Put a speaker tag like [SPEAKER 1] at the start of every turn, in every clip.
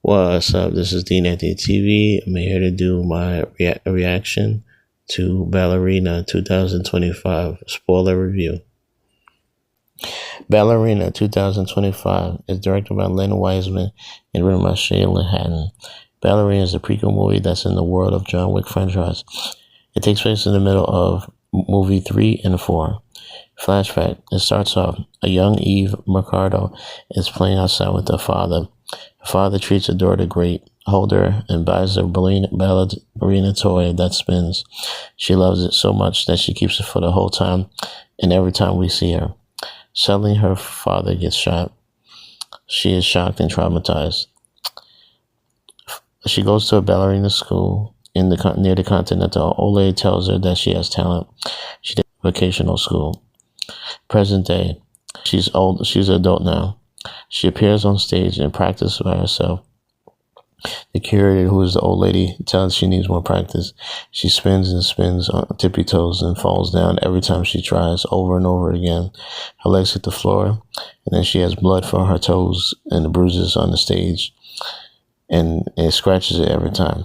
[SPEAKER 1] What's up? This is Dean at the TV. I'm here to do my reaction to Ballerina 2025 spoiler review. Ballerina 2025 is directed by Len Wiseman and written by Shayla Hatton. Ballerina is a prequel movie that's in the world of John Wick franchise. It takes place in the middle of movie 3 and 4. Flashback. It starts off. A young Eve Mercado is playing outside with her father. Her father treats her daughter great, holds her, and buys her ballerina toy that spins. She loves it so much that she keeps it for the whole time and every time we see her. Suddenly, her father gets shot. She is shocked and traumatized. She goes to a ballerina school near the Continental. Old lady tells her that she has talent. She did vocational school. Present day. She's old. She's an adult now. She appears on stage and practices by herself. The curator, who is the old lady, tells she needs more practice. She spins and spins on tippy toes and falls down every time she tries, over and over again. Her legs hit the floor, and then she has blood from her toes and the bruises on the stage, and it scratches it every time.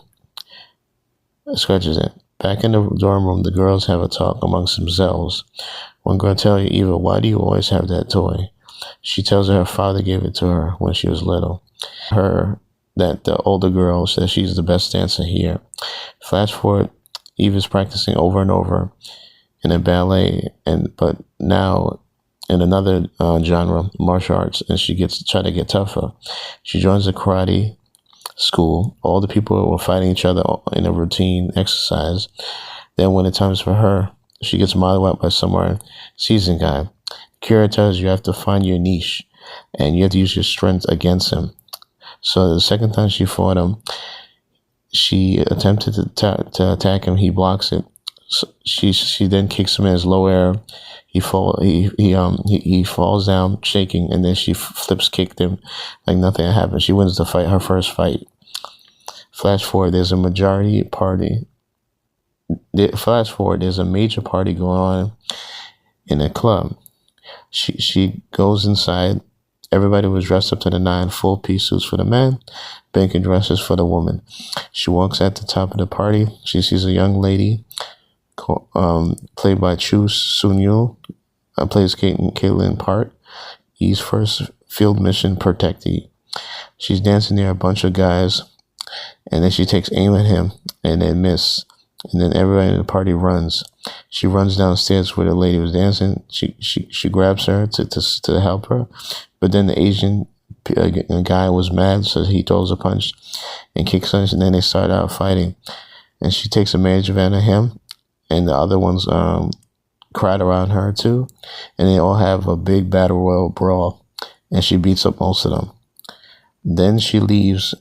[SPEAKER 1] It scratches it. Back in the dorm room, the girls have a talk amongst themselves. One girl tells you, Eva, why do you always have that toy? She tells her father gave it to her when she was little. That the older girl says she's the best dancer here. Flash forward, Eve is practicing over and over in a ballet, but now in another genre, martial arts, and she try to get tougher. She joins a karate school. All the people were fighting each other in a routine exercise. Then when it comes for her, she gets modeled by some seasoned guy. Kira tells you have to find your niche, and you have to use your strength against him. So the second time she fought him, she attempted to attack him. He blocks it. So she then kicks him in his low air. He falls down shaking, and then she flips kicked him like nothing had happened. She wins the fight, her first fight. Flash forward, there's a major party going on in a club. She goes inside. Everybody was dressed up to the nine, full piece suits for the men, banking dresses for the women. She walks at the top of the party. She sees a young lady played by Chu Sun-yul, plays Caitlin Part, E's first field mission protectee. She's dancing near a bunch of guys, and then she takes aim at him, and then miss. And then everybody in the party runs. She runs downstairs where the lady was dancing. She grabs her to help her, but then the Asian guy was mad, so he throws a punch and kicks her, and then they start out fighting. And she takes a major advantage of him, and the other ones cried around her too, and they all have a big battle royal brawl, and she beats up most of them. Then she leaves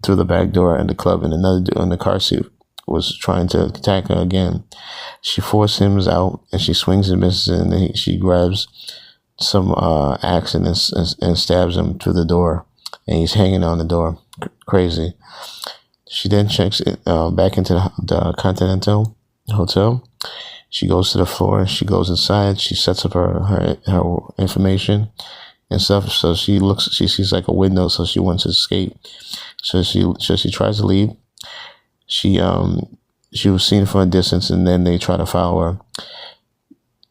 [SPEAKER 1] through the back door in the club, and another dude in the car seat was trying to attack her again. She forces him out, and she swings and misses, and then she grabs some axe and stabs him through the door, and he's hanging on the door. Crazy. She then checks it back into the Continental Hotel. She goes to the floor. She goes inside. She sets up her information and stuff. So she sees like a window, so she wants to escape. So she tries to leave. She was seen from a distance, and then they try to follow her.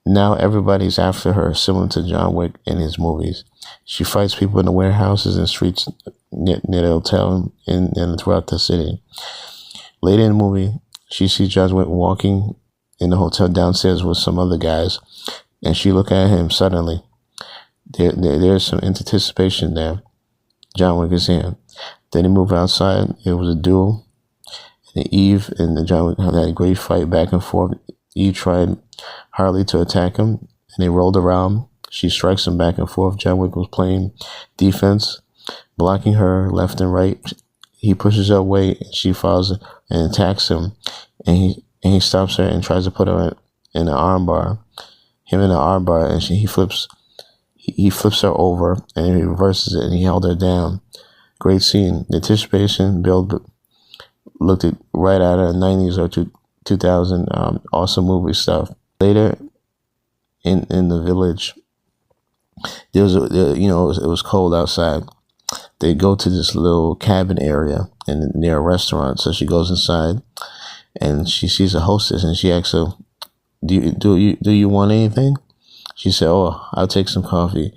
[SPEAKER 1] Now everybody's after her, similar to John Wick in his movies. She fights people in the warehouses and streets near the hotel and throughout the city. Later in the movie, she sees John Wick walking in the hotel downstairs with some other guys, and she look at him suddenly. There's some anticipation there. John Wick is here. Then they move outside. It was a duel. And Eve and John Wick had a great fight back and forth. Eve tried hardly to attack him, and they rolled around. She strikes him back and forth. John Wick was playing defense, blocking her left and right. He pushes her away, and she falls and attacks him. And he stops her and tries to put her in an armbar. And he flips her over, and he reverses it, and he held her down. Great scene. The anticipation build looked right at her 90s or 2000 awesome movie stuff. Later in the village, it was cold outside. They go to this little cabin area and near a restaurant. So she goes inside and she sees a hostess and she asks her, do you want anything? She said, "Oh, I'll take some coffee."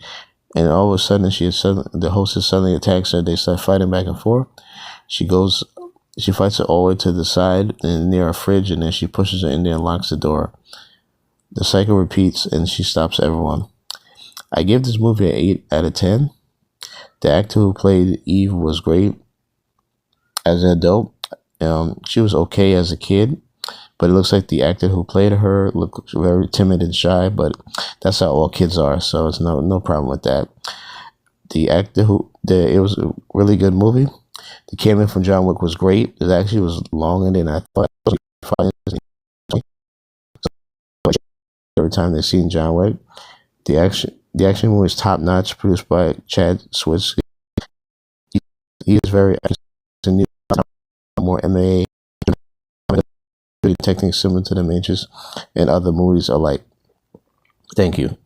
[SPEAKER 1] And all of a sudden, the hostess suddenly attacks her. They start fighting back and forth. She goes, she fights her all the way to the side and near a fridge, and then she pushes her in there and locks the door. The cycle repeats, and she stops everyone. I give this movie an 8 out of 10. The actor who played Eve was great as an adult. She was okay as a kid, but it looks like the actor who played her looked very timid and shy, but that's how all kids are, so it's no problem with that. It was a really good movie. The cameo from John Wick was great. It actually was longer than I thought. Every time they seen John Wick, the action movie was top notch, produced by Chad Swiss. He is very more MA techniques similar to the Matrix and other movies alike. Thank you.